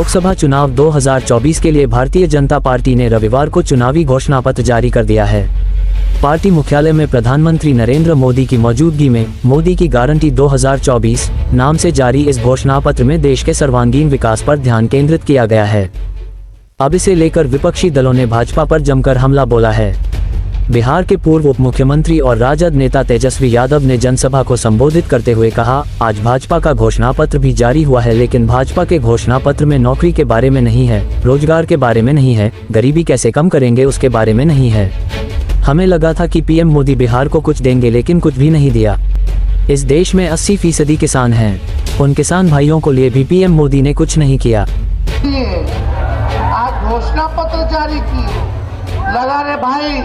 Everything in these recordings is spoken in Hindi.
लोकसभा चुनाव 2024 के लिए भारतीय जनता पार्टी ने रविवार को चुनावी घोषणा पत्र जारी कर दिया है। पार्टी मुख्यालय में प्रधानमंत्री नरेंद्र मोदी की मौजूदगी में मोदी की गारंटी 2024 नाम से जारी इस घोषणा पत्र में देश के सर्वांगीण विकास पर ध्यान केंद्रित किया गया है। अब इसे लेकर विपक्षी दलों ने भाजपा पर जमकर हमला बोला है। बिहार के पूर्व उप मुख्यमंत्री और राजद नेता तेजस्वी यादव ने जनसभा को संबोधित करते हुए कहा, आज भाजपा का घोषणा पत्र भी जारी हुआ है, लेकिन भाजपा के घोषणा पत्र में नौकरी के बारे में नहीं है, रोजगार के बारे में नहीं है, गरीबी कैसे कम करेंगे उसके बारे में नहीं है। हमें लगा था कि पीएम मोदी बिहार को कुछ देंगे, लेकिन कुछ भी नहीं दिया। इस देश में 80% किसान हैं, उन किसान भाइयों को लिए भी पीएम मोदी ने कुछ नहीं किया। आज घोषणा पत्र जारी की, लगा रे भाई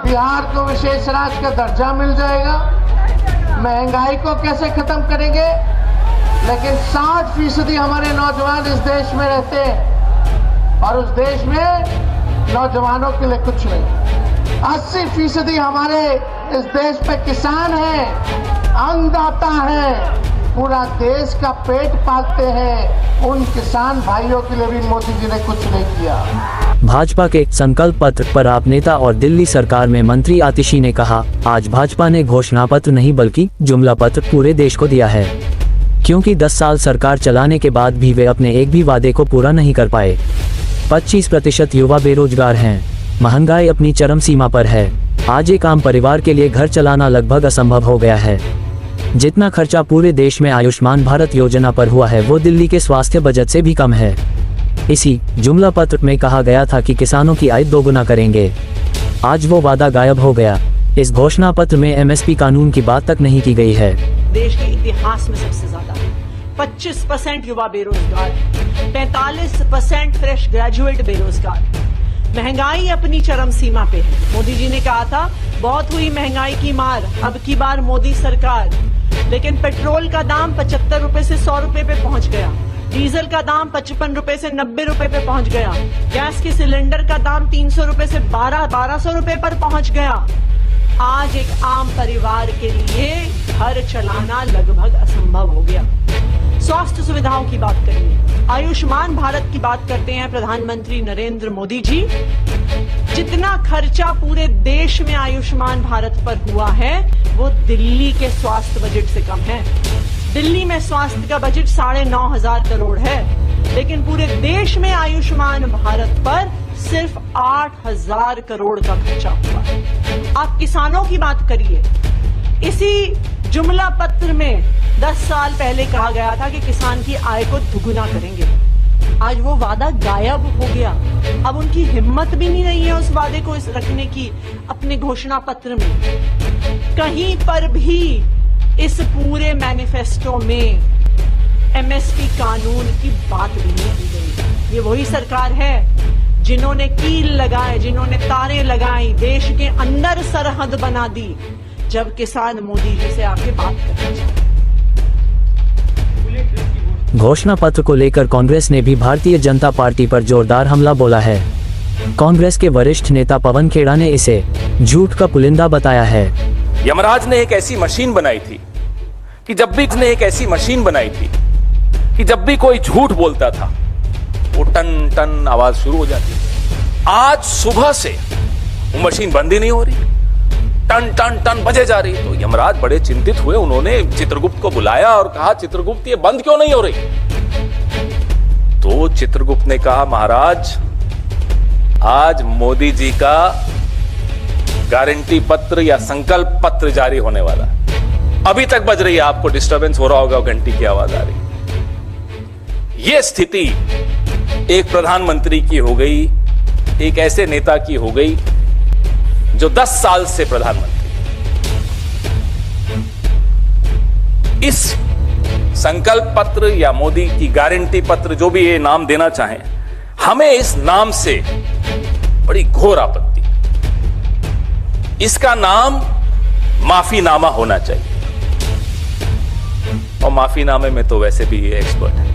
बिहार को विशेष राज्य का दर्जा मिल जाएगा, महंगाई को कैसे खत्म करेंगे, लेकिन 60% हमारे नौजवान इस देश में रहते हैं और उस देश में नौजवानों के लिए कुछ नहीं। 80% हमारे इस देश पे किसान हैं, अन्नदाता हैं, पूरा देश का पेट पालते हैं, उन किसान भाइयों के लिए भी मोदी जी ने कुछ नहीं किया। भाजपा के संकल्प पत्र पर आप नेता और दिल्ली सरकार में मंत्री आतिशी ने कहा, आज भाजपा ने घोषणा पत्र नहीं बल्कि जुमला पत्र पूरे देश को दिया है, क्योंकि 10 साल सरकार चलाने के बाद भी वे अपने एक भी वादे को पूरा नहीं कर पाए। 25% युवा बेरोजगार हैं, महंगाई अपनी चरम सीमा पर है, आज एक आम परिवार के लिए घर चलाना लगभग असंभव हो गया है। जितना खर्चा पूरे देश में आयुष्मान भारत योजना पर हुआ है वो दिल्ली के स्वास्थ्य बजट से भी कम है। इसी जुमला पत्र में कहा गया था कि किसानों की आय दोगुना करेंगे, आज वो वादा गायब हो गया। इस घोषणा पत्र में एमएसपी कानून की बात तक नहीं की गई है। देश के इतिहास में सबसे ज्यादा 25% युवा बेरोजगार, 45% फ्रेश ग्रेजुएट बेरोजगार, महंगाई अपनी चरम सीमा पे है। मोदी जी ने कहा था बहुत हुई महंगाई की मार, अब की बार मोदी सरकार, लेकिन पेट्रोल का दाम 75 रुपए से 100 रुपए पे पहुंच गया, डीजल का दाम 55 रुपए से 90 रुपए पे पहुंच गया, गैस के सिलेंडर का दाम 300 रुपए से 1200 रुपए पर पहुंच गया। आज एक आम परिवार के लिए घर चलाना लगभग असंभव हो गया। स्वास्थ्य सुविधाओं की बात करेंगे, आयुष्मान भारत की बात करते हैं प्रधानमंत्री नरेंद्र मोदी जी। जितना खर्चा पूरे देश में आयुष्मान भारत पर हुआ है वो दिल्ली के स्वास्थ्य बजट से कम है। दिल्ली में स्वास्थ्य का बजट 9,500 करोड़ है, लेकिन पूरे देश में आयुष्मान भारत पर सिर्फ 8,000 करोड़ का खर्चा हुआ है। आप किसानों की बात करिए, इसी जुमला पत्र में 10 साल पहले कहा गया था कि किसान की आय को दुगुना करेंगे, आज वो वादा गायब हो गया। अब उनकी हिम्मत भी नहीं है उस वादे को रखने की अपने घोषणा पत्र में। कहीं पर भी इस पूरे मैनिफेस्टो में एमएसपी कानून की बात भी नहीं की गई। ये वही सरकार है जिन्होंने कील लगाए, जिन्होंने तारे लगाई, देश के अंदर सरहद बना दी, जब किसान मोदी जी से आके बात करना चाहते। घोषणा पत्र को लेकर कांग्रेस ने भी भारतीय जनता पार्टी पर जोरदार हमला बोला है। कांग्रेस के वरिष्ठ नेता पवन खेड़ा ने इसे झूठ का पुलिंदा बताया है। यमराज ने एक ऐसी मशीन बनाई थी कि जब भी कोई झूठ बोलता था वो टन टन आवाज शुरू हो जाती। आज सुबह से वो मशीन बंद ही नहीं हो रही, टन टन टन बजे जा रही। तो यमराज बड़े चिंतित हुए, उन्होंने चित्रगुप्त को बुलाया और कहा, चित्रगुप्त ये बंद क्यों नहीं हो रही? तो चित्रगुप्त ने कहा, महाराज आज मोदी जी का गारंटी पत्र या संकल्प पत्र जारी होने वाला है, अभी तक बज रही है, आपको डिस्टरबेंस हो रहा होगा, घंटी की आवाज आ रही। यह स्थिति एक प्रधानमंत्री की हो गई, एक ऐसे नेता की हो गई जो 10 साल से प्रधानमंत्री। इस संकल्प पत्र या मोदी की गारंटी पत्र, जो भी ये नाम देना चाहें, हमें इस नाम से बड़ी घोर आपत्ति। इसका नाम माफीनामा होना चाहिए, और माफीनामे में तो वैसे भी ये एक्सपर्ट है।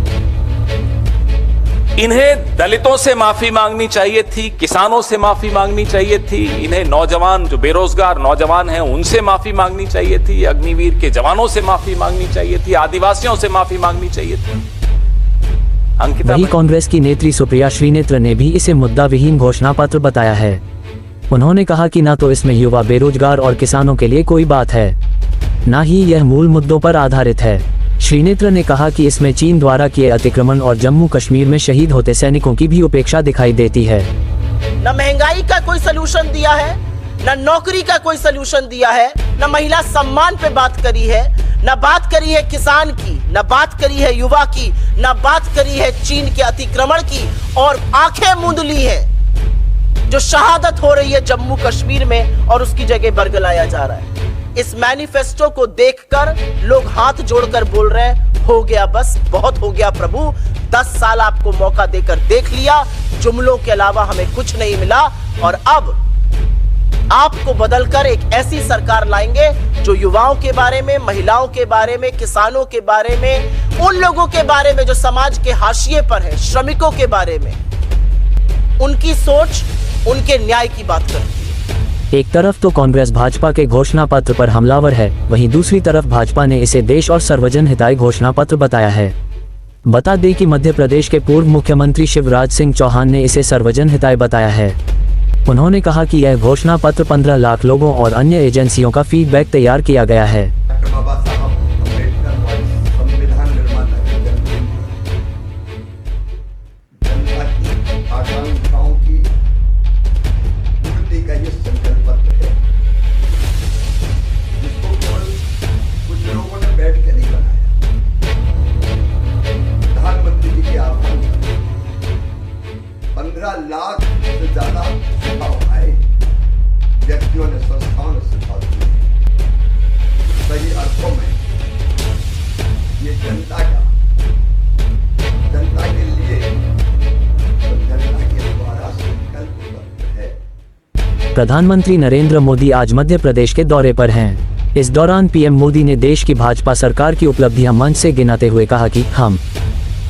इन्हें दलितों से माफी मांगनी चाहिए थी, किसानों से माफी मांगनी चाहिए थी, इन्हें नौजवान जो बेरोजगार नौजवान हैं उनसे माफी मांगनी चाहिए थी, अग्निवीर के जवानों से माफी मांगनी चाहिए थी, आदिवासियों से माफी मांगनी चाहिए थी। अंकिता वहीं कांग्रेस की नेत्री सुप्रिया श्रीनेत्र ने भी इसे मुद्दा विहीन घोषणा पत्र बताया है। उन्होंने कहा कि न तो इसमें युवा, बेरोजगार और किसानों के लिए कोई बात है, न ही यह मूल मुद्दों पर आधारित है। श्रीनेत्र ने कहा कि इसमें चीन द्वारा किए अतिक्रमण और जम्मू कश्मीर में शहीद होते सैनिकों की भी उपेक्षा दिखाई देती है। न महंगाई का कोई सलूशन दिया है, न नौकरी का कोई सलूशन दिया है, न महिला सम्मान पे बात करी है, न बात करी है किसान की, न बात करी है युवा की, न बात करी है चीन के अतिक्रमण की, और आंखें मूंद ली है जो शहादत हो रही है जम्मू कश्मीर में और उसकी जगह बरगलाया जा रहा है। इस मैनिफेस्टो को देखकर लोग हाथ जोड़कर बोल रहे हैं, हो गया बस, बहुत हो गया प्रभु, 10 साल आपको मौका देकर देख लिया, जुमलों के अलावा हमें कुछ नहीं मिला, और अब आपको बदलकर एक ऐसी सरकार लाएंगे जो युवाओं के बारे में, महिलाओं के बारे में, किसानों के बारे में, उन लोगों के बारे में जो समाज के हाशिए पर है, श्रमिकों के बारे में, उनकी सोच, उनके न्याय की बात करती है। एक तरफ तो कांग्रेस भाजपा के घोषणा पत्र पर हमलावर है, वहीं दूसरी तरफ भाजपा ने इसे देश और सर्वजन हिताय घोषणा पत्र बताया है। बता दें कि मध्य प्रदेश के पूर्व मुख्यमंत्री शिवराज सिंह चौहान ने इसे सर्वजन हिताय बताया है। उन्होंने कहा कि यह घोषणा पत्र 15 लाख लोगों और अन्य एजेंसियों का फीडबैक तैयार किया गया है। लाख से ज्यादा सुझाव आए, व्यक्तियों ने, संस्थाओं ने सुझाव दिए। सही अर्थों में ये जनता के लिए तो जनता के द्वारा संकल्प पत्र है। प्रधानमंत्री नरेंद्र मोदी आज मध्य प्रदेश के दौरे पर हैं। इस दौरान पीएम मोदी ने देश की भाजपा सरकार की उपलब्धियां मंच से गिनाते हुए कहा कि हम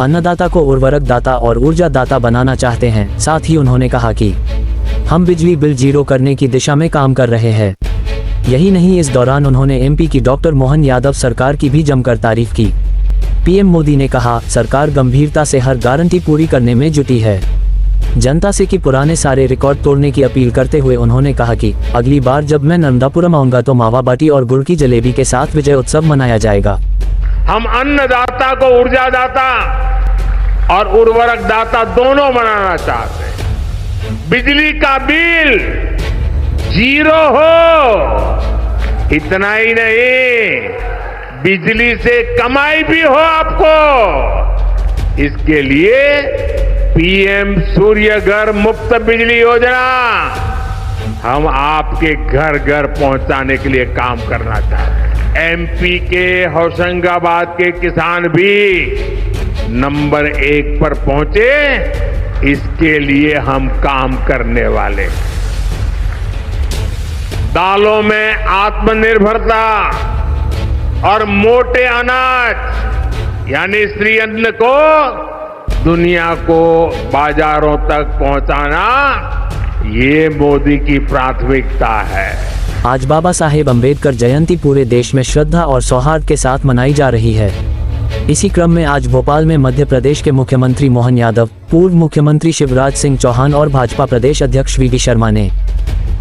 अन्नदाता को उर्वरक दाता और ऊर्जा दाता बनाना चाहते हैं। साथ ही उन्होंने कहा कि हम बिजली बिल जीरो करने की दिशा में काम कर रहे हैं। यही नहीं, इस दौरान उन्होंने एमपी की डॉक्टर मोहन यादव सरकार की भी जमकर तारीफ की। पीएम मोदी ने कहा, सरकार गंभीरता से हर गारंटी पूरी करने में जुटी है। जनता से कि पुराने सारे रिकॉर्ड तोड़ने की अपील करते हुए उन्होंने कहा कि अगली बार जब मैं नंदापुरम आऊंगा तो मावा बाटी और गुड़ की जलेबी के साथ विजय उत्सव मनाया जाएगा। हम अन्नदाता को ऊर्जादाता और उर्वरक दाता दोनों बनाना चाहते हैं। बिजली का बिल जीरो हो, इतना ही नहीं, बिजली से कमाई भी हो आपको। इसके लिए पीएम सूर्य घर मुफ्त बिजली योजना हम आपके घर घर पहुंचाने के लिए काम करना चाहते हैं। एमपी के होशंगाबाद के किसान भी नंबर 1 पर पहुंचे, इसके लिए हम काम करने वाले। दालों में आत्मनिर्भरता और मोटे अनाज यानी श्री अन्न को दुनिया को बाजारों तक पहुंचाना, ये मोदी की प्राथमिकता है। आज बाबा साहेब अम्बेडकर जयंती पूरे देश में श्रद्धा और सौहार्द के साथ मनाई जा रही है। इसी क्रम में आज भोपाल में मध्य प्रदेश के मुख्यमंत्री मोहन यादव, पूर्व मुख्यमंत्री शिवराज सिंह चौहान और भाजपा प्रदेश अध्यक्ष वीडी शर्मा ने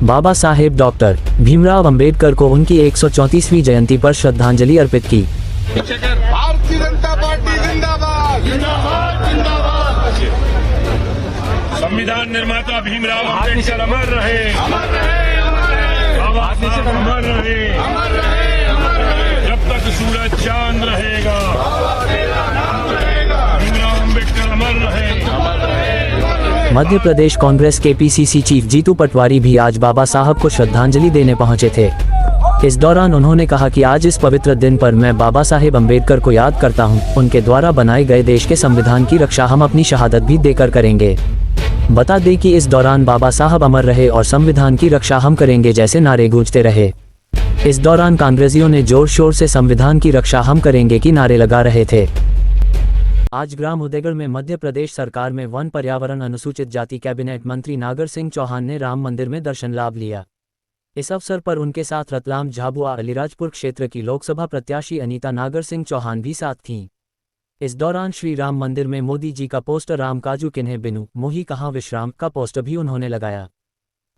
बाबा साहेब डॉक्टर भीमराव अंबेडकर को उनकी 134वीं जयंती पर श्रद्धांजलि अर्पित की। भारतीय जनता पार्टी जिंदाबाद, जिंदाबाद, जिंदाबाद। संविधान निर्माता भीमराव अंबेडकर अमर रहे, अमर रहे, अमर रहे। बाबा साहब अमर रहे, अमर रहे, अमर रहे। जब तक सूरज चांद रहेगा, भीमराव अंबेडकर अमर रहे, अमर रहे। मध्य प्रदेश कांग्रेस के पीसीसी चीफ जीतू पटवारी भी आज बाबा साहब को श्रद्धांजलि देने पहुंचे थे। इस दौरान उन्होंने कहा कि आज इस पवित्र दिन पर मैं बाबा साहेब अम्बेडकर को याद करता हूं। उनके द्वारा बनाए गए देश के संविधान की रक्षा हम अपनी शहादत भी देकर करेंगे। बता दें कि इस दौरान बाबा साहब अमर रहे और संविधान की रक्षा हम करेंगे जैसे नारे गूंजते रहे। इस दौरान कांग्रेसियों ने जोर शोर से संविधान की रक्षा हम करेंगे की नारे लगा रहे थे। आज ग्राम उदयगढ़ में मध्य प्रदेश सरकार में वन पर्यावरण अनुसूचित जाति कैबिनेट मंत्री नागर सिंह चौहान ने राम मंदिर में दर्शन लाभ लिया। इस अवसर पर उनके साथ रतलाम, झाबुआ, अलीराजपुर क्षेत्र की लोकसभा प्रत्याशी अनीता नागर सिंह चौहान भी साथ थीं। इस दौरान श्री राम मंदिर में मोदी जी का पोस्टर राम काजू किन्हें बिनु मोही कहाँ विश्राम का पोस्टर भी उन्होंने लगाया।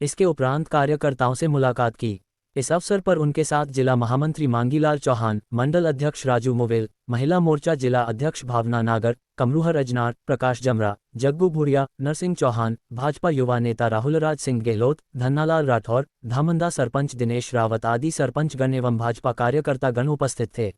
इसके उपरांत कार्यकर्ताओं से मुलाकात की। इस अवसर पर उनके साथ जिला महामंत्री मांगीलाल चौहान, मंडल अध्यक्ष राजू मुवेल, महिला मोर्चा जिला अध्यक्ष भावना नागर, कमरूहर अजनार, प्रकाश जमरा, जग्गू भूरिया, नरसिंह चौहान, भाजपा युवा नेता राहुलराज सिंह गेहलोत, धन्नालाल राठौर, धामंदा सरपंच दिनेश रावत आदि सरपंचगण एवं भाजपा कार्यकर्ता गण उपस्थित थे।